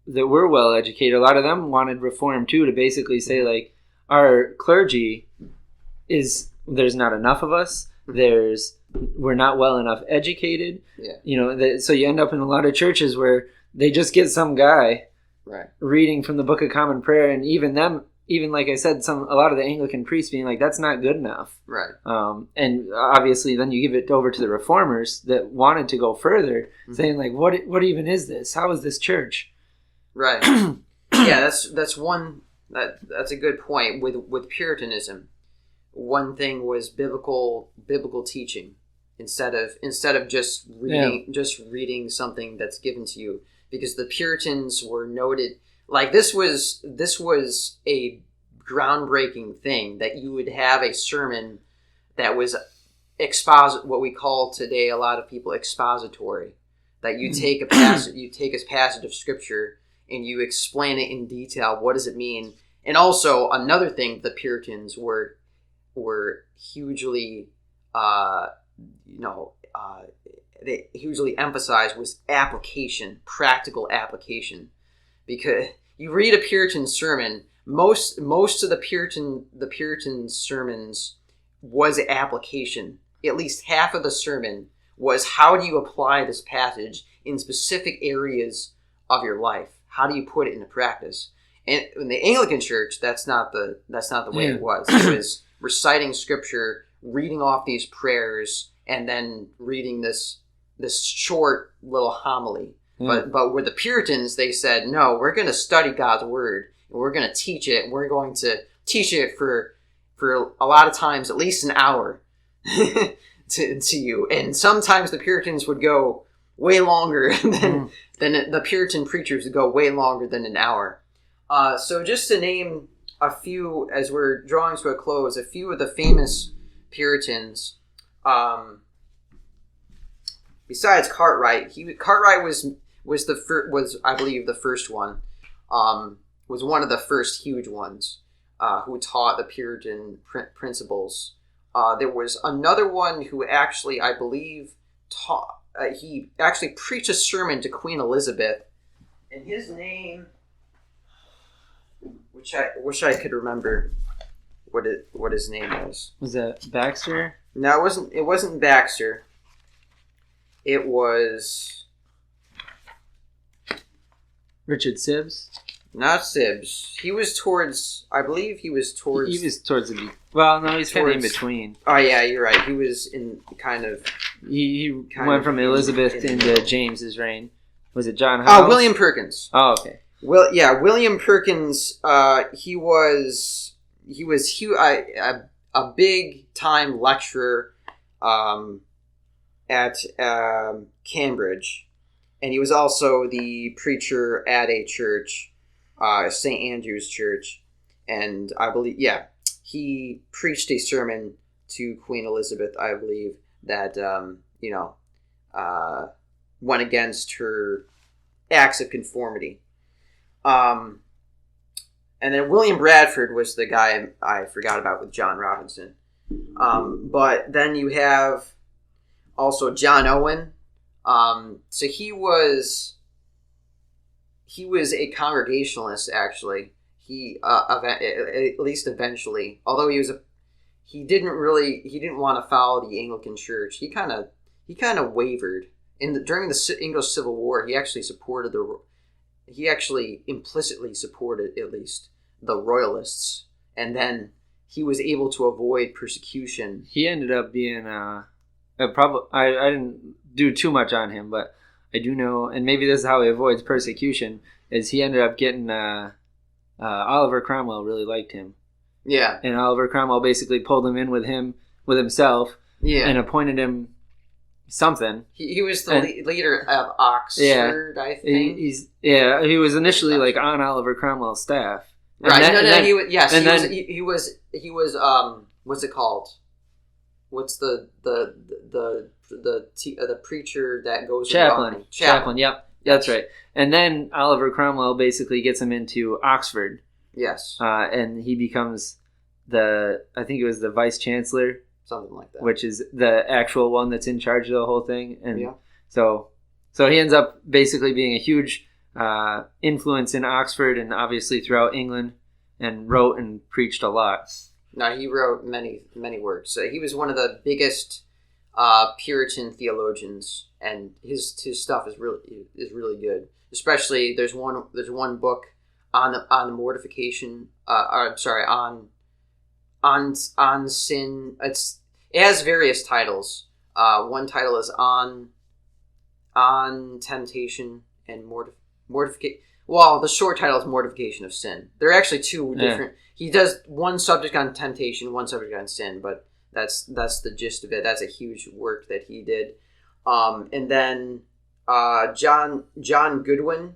well educated, a lot of them wanted reform too, to basically say, like, our clergy there's not enough of us. We're not well enough educated. Yeah. So you end up in a lot of churches where they just get some guy reading from the Book of Common Prayer, and even like I said, a lot of the Anglican priests being like, that's not good enough. Right. And obviously then you give it over to the reformers that wanted to go further, saying like, what even is this? How is this church? Right. Yeah, that's a good point. With Puritanism, one thing was biblical teaching instead of just reading something that's given to you, because the Puritans were noted. Like, this was a groundbreaking thing, that you would have a sermon that was what we call today, a lot of people, expository. That you take a passage of scripture and you explain it in detail. What does it mean? And also another thing the Puritans were hugely they hugely emphasized was application, practical application. Because you read a Puritan sermon, most of the Puritan sermons was application. At least half of the sermon was, how do you apply this passage in specific areas of your life? How do you put it into practice? And in the Anglican Church, that's not the way it was. It was reciting scripture, reading off these prayers, and then reading this short little homily. But with the Puritans, they said, no, we're going to study God's word, and we're going to teach it, and we're going to teach it for a lot of times, at least an hour to you. And sometimes the Puritans would go way longer than the Puritan preachers would go way longer than an hour. So just to name a few, as we're drawing to a close, a few of the famous Puritans, besides Cartwright, Cartwright was I believe the first one, was one of the first huge ones who taught the Puritan principles. There was another one who actually, I believe, taught. He actually preached a sermon to Queen Elizabeth, and his name, which I wish I could remember what his name was. Was that Baxter? No, it wasn't Baxter. It was Richard Sibbs? Not Sibbs. He was towards the... Well, no, he's kind of in between. Oh, yeah, you're right. He was in kind of... He went from Elizabeth into James's reign. Was it John Howes? Oh, William Perkins. Oh, okay. Well, yeah, William Perkins, he was a big-time lecturer at Cambridge, and he was also the preacher at a church, St. Andrew's Church, and I believe, he preached a sermon to Queen Elizabeth, I believe, that, went against her acts of conformity. And then William Bradford was the guy I forgot about with John Robinson. But then you have also John Owen. So he was a Congregationalist, actually. He at least eventually, although he didn't want to follow the Anglican Church. He kind of wavered during the English Civil War. He actually implicitly supported, at least, the Royalists, and then he was able to avoid persecution. He ended up being I didn't do too much on him, but I do know, and maybe this is how he avoids persecution, is he ended up getting Oliver Cromwell really liked him. Yeah. And Oliver Cromwell basically pulled him in with himself, and appointed him something. He was the leader of Oxford, I think. He was initially like on Oliver Cromwell's staff. Right. He was what's it called? What's the preacher that goes Chaplain. Chaplain. Yep, that's right. And then Oliver Cromwell basically gets him into Oxford. Yes. And he becomes I think it was the vice chancellor. Something like that. Which is the actual one that's in charge of the whole thing. And so he ends up basically being a huge influence in Oxford and obviously throughout England, and wrote and preached a lot. No, he wrote many, many works. He was one of the biggest Puritan theologians, and his stuff is really good. Especially there's one book on the mortification. On sin. It has various titles. One title is on temptation and mortification. Well, the short title is mortification of sin. They're actually two different. He does one subject on temptation, one subject on sin, but that's the gist of it. That's a huge work that he did. And then John Goodwin.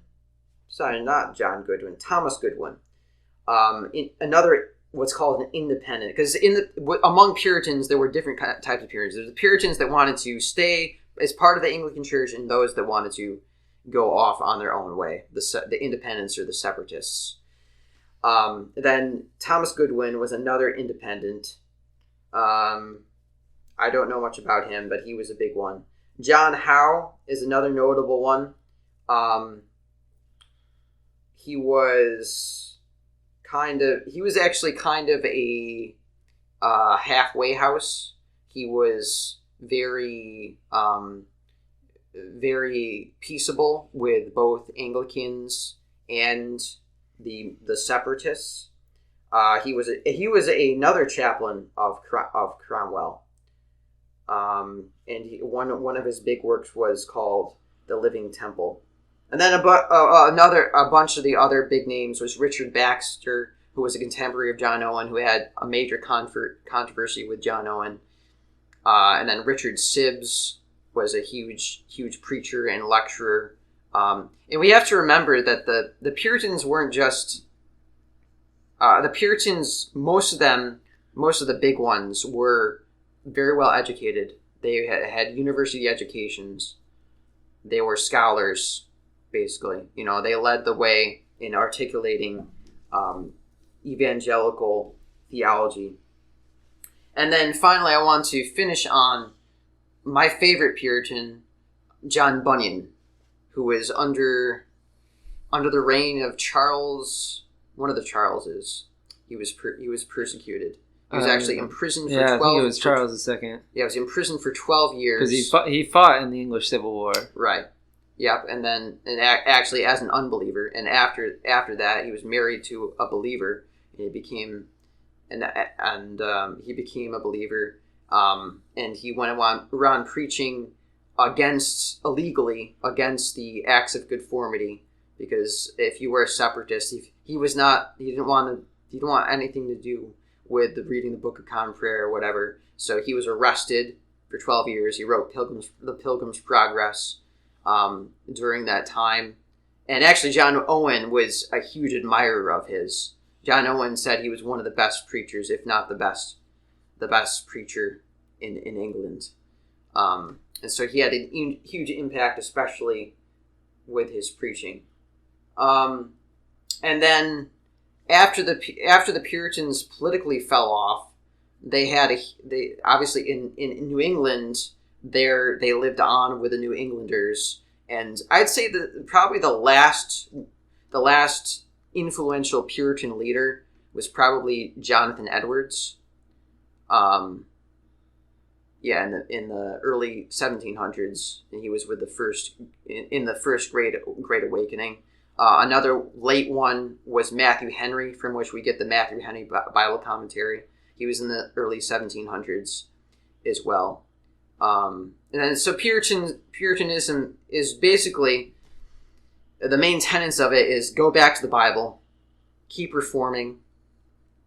Sorry, not John Goodwin. Thomas Goodwin. Another what's called an independent, because among Puritans there were different types of Puritans. There's the Puritans that wanted to stay as part of the Anglican Church, and those that wanted to go off on their own way, the independents or the separatists. Then Thomas Goodwin was another independent. I don't know much about him, but he was a big one. John Howe is another notable one. He was actually kind of a halfway house. He was very very peaceable with both Anglicans and the separatists. He was another chaplain of Cromwell, and one of his big works was called The Living Temple. And then a bunch of the other big names was Richard Baxter, who was a contemporary of John Owen, who had a major controversy with John Owen. And then Richard Sibbes was a huge preacher and lecturer. And we have to remember that the Puritans weren't just... the Puritans, most of the big ones, were very well educated. They had university educations. They were scholars, basically. They led the way in articulating evangelical theology. And then finally, I want to finish on my favorite Puritan, John Bunyan, who was under the reign of Charles, one of the Charleses. He was persecuted. He was actually imprisoned for 12 years. I think it was Charles II. Yeah, he was imprisoned for 12 years. Because he fought in the English Civil War. Right. Yep, actually as an unbeliever, and after that he was married to a believer, and he became a believer, and he went around preaching illegally against the Acts of Conformity, because if you were a separatist, he didn't want anything to do with reading the Book of Common Prayer or whatever. So he was arrested for 12 years. He wrote the Pilgrim's Progress during that time. And actually, John Owen was a huge admirer of his. John Owen said he was one of the best preachers, if not the best preacher in England. And so he had a huge impact, especially with his preaching. And then after the Puritans politically fell off, they obviously in New England they lived on with the New Englanders, and I'd say that probably the last influential Puritan leader was probably Jonathan Edwards. In the early 1700s, and he was with the first Great Awakening. Another late one was Matthew Henry, from which we get the Matthew Henry Bible commentary. He was in the early 1700s as well. And then, so Puritanism is basically, the main tenets of it is go back to the Bible, keep reforming,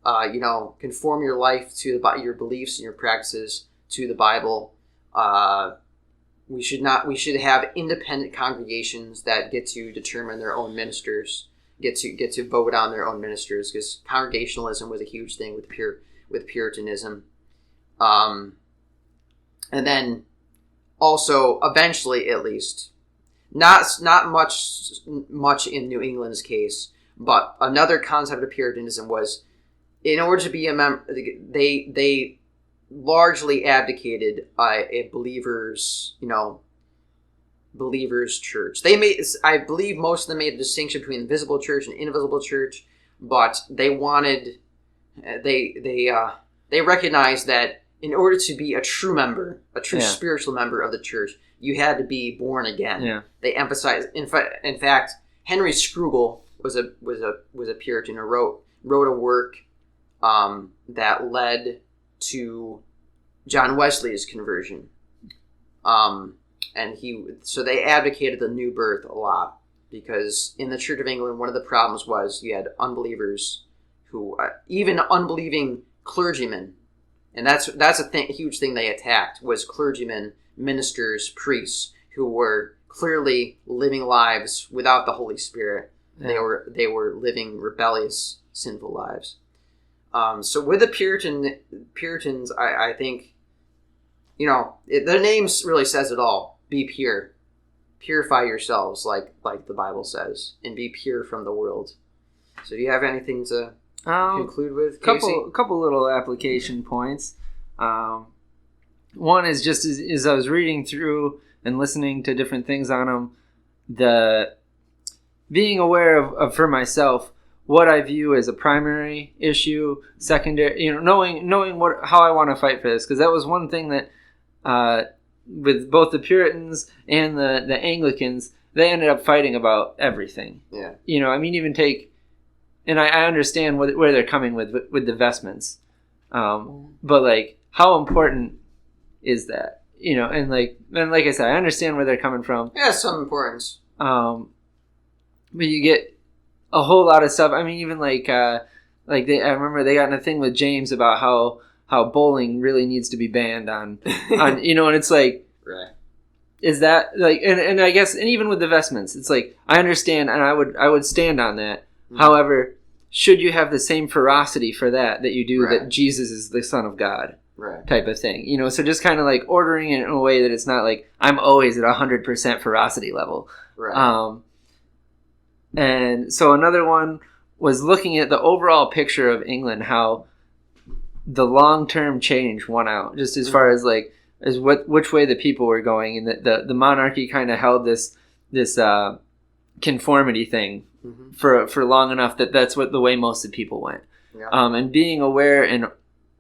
conform your life to your beliefs and your practices to the Bible. We should have independent congregations that get to determine their own ministers, get to vote on their own ministers, because congregationalism was a huge thing with Puritanism. And then also, eventually at least, not much in New England's case, but another concept of Puritanism was, in order to be a member, they largely abdicated a believers church. I believe most of them made a distinction between the visible church and invisible church, but they recognized that in order to be a true member, a true spiritual member of the church, you had to be born again. Yeah. They emphasized, in fact, Henry Scruggle was a Puritan who wrote a work that led to John Wesley's conversion. So they advocated the new birth a lot, because in the Church of England, one of the problems was you had unbelievers who, even unbelieving clergymen, and that's a huge thing they attacked, was clergymen, ministers, priests, who were clearly living lives without the Holy Spirit. Yeah. They were living rebellious, sinful lives. So with the Puritans, I think, their name really says it all. Be pure. Purify yourselves, like the Bible says, and be pure from the world. So do you have anything to conclude with, Casey? Couple little application points. One is just as I was reading through and listening to different things on them, the being aware of for myself what I view as a primary issue, secondary, knowing how I want to fight for this, because that was one thing that with both the Puritans and the Anglicans, they ended up fighting about everything. Yeah. Even take and I understand where they're coming with the vestments, but like, how important is that? And like I said, I understand where they're coming from. Yeah, some importance. But you get a whole lot of stuff. I mean, even I remember they got in a thing with James about how bowling really needs to be banned on and it's like, right. Is that like, and I guess, and even with the vestments, it's like, I understand, and I would stand on that. Mm-hmm. However, should you have the same ferocity for that you do that Jesus is the Son of God? Right. Type of thing, so just kind of like ordering it in a way that it's not like I'm always at 100% ferocity level. Right. And so another one was looking at the overall picture of England, how the long-term change won out, just as far as like which way the people were going, and the monarchy kind of held this conformity thing for long enough that's the way most of the people went. Yeah. And being aware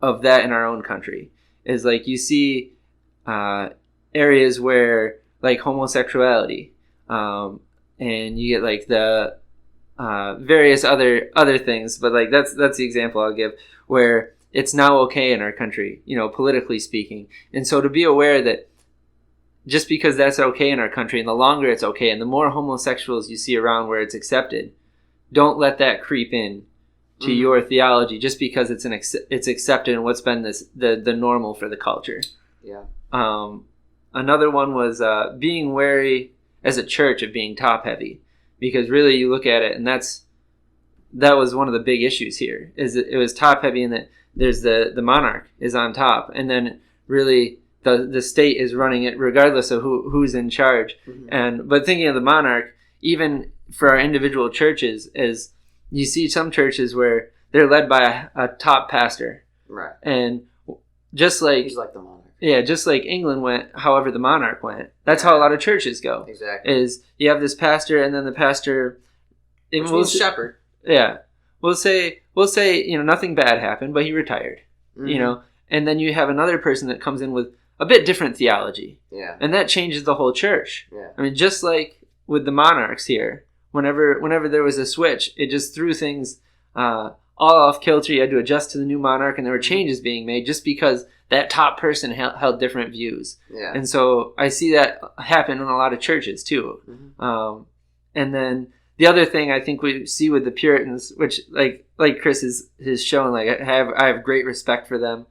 of that in our own country is like, you see areas where like homosexuality, and you get like the various other things, but like that's the example I'll give, where it's now okay in our country, politically speaking. And so to be aware that just because that's okay in our country, and the longer it's okay, and the more homosexuals you see around where it's accepted, don't let that creep in to your theology just because it's accepted and what's been the normal for the culture. Yeah. Another one was being wary as a church of being top heavy, because really you look at it, and that was one of the big issues here, is that it was top heavy in that there's the monarch is on top, and then really the state is running it regardless of who's in charge. Mm-hmm. But thinking of the monarch, even for our individual churches, is you see some churches where they're led by a top pastor. Right. And just like... he's like the monarch. Yeah, just like England went however the monarch went. That's how a lot of churches go. Exactly. Is you have this pastor, and then the pastor... which means shepherd. Yeah. We'll say nothing bad happened, but he retired. Mm-hmm. And then you have another person that comes in with a bit different theology. Yeah. And that changes the whole church. Yeah. I mean, just like with the monarchs here, whenever there was a switch, it just threw things all off kilter. You had to adjust to the new monarch, and there were changes being made just because that top person held different views. Yeah. And so I see that happen in a lot of churches too. Mm-hmm. And then the other thing I think we see with the Puritans, which like Chris has shown, like I have great respect for them.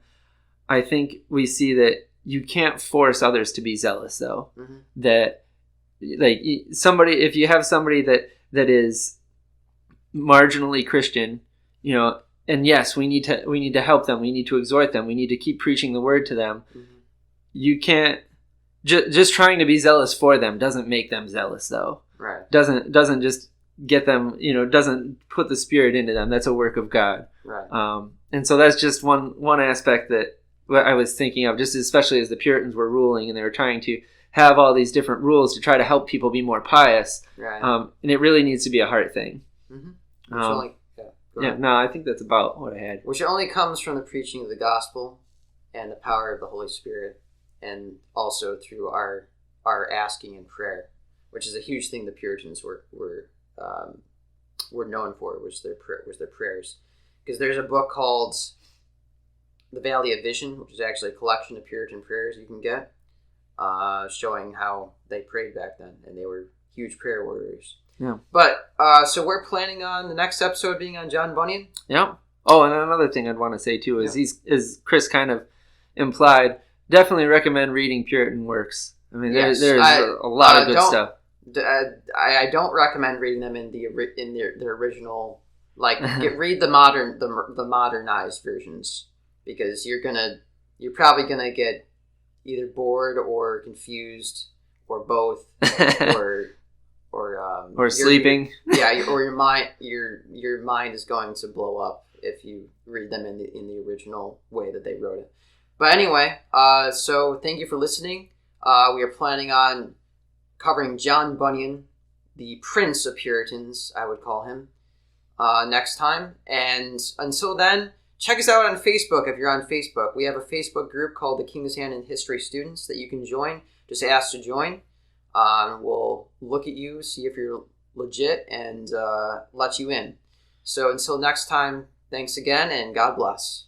I think we see that you can't force others to be zealous, though. Mm-hmm. That like if you have somebody that is marginally Christian, and yes, we need to help them, we need to exhort them, we need to keep preaching the word to them. Mm-hmm. You can't just trying to be zealous for them doesn't make them zealous, though. Right. Doesn't just get them, doesn't put the Spirit into them. That's a work of God. Right. And so that's just one aspect that I was thinking of, just especially as the Puritans were ruling and they were trying to have all these different rules to try to help people be more pious. Right. And it really needs to be a heart thing. Mm-hmm. I think that's about what I had. Which only comes from the preaching of the gospel and the power of the Holy Spirit, and also through our asking in prayer, which is a huge thing the Puritans were known for, was their prayers. Because there's a book called The Valley of Vision, which is actually a collection of Puritan prayers you can get, showing how they prayed back then, and they were huge prayer warriors. Yeah. But so we're planning on the next episode being on John Bunyan. Yeah. Oh, and another thing I'd want to say too is as Chris kind of implied, definitely recommend reading Puritan works. I mean, there's a lot of good stuff. I don't recommend reading them in their original. Like, read the modernized versions, because you're probably gonna get either bored or confused or both, or sleeping. Or your mind is going to blow up if you read them in the original way that they wrote it. But anyway, so thank you for listening. We are planning on covering John Bunyan, the Prince of Puritans, I would call him, next time. And until then, check us out on Facebook if you're on Facebook. We have a Facebook group called the King's Hand in History Students that you can join. Just ask to join. We'll look at you, see if you're legit, and let you in. So until next time, thanks again, and God bless.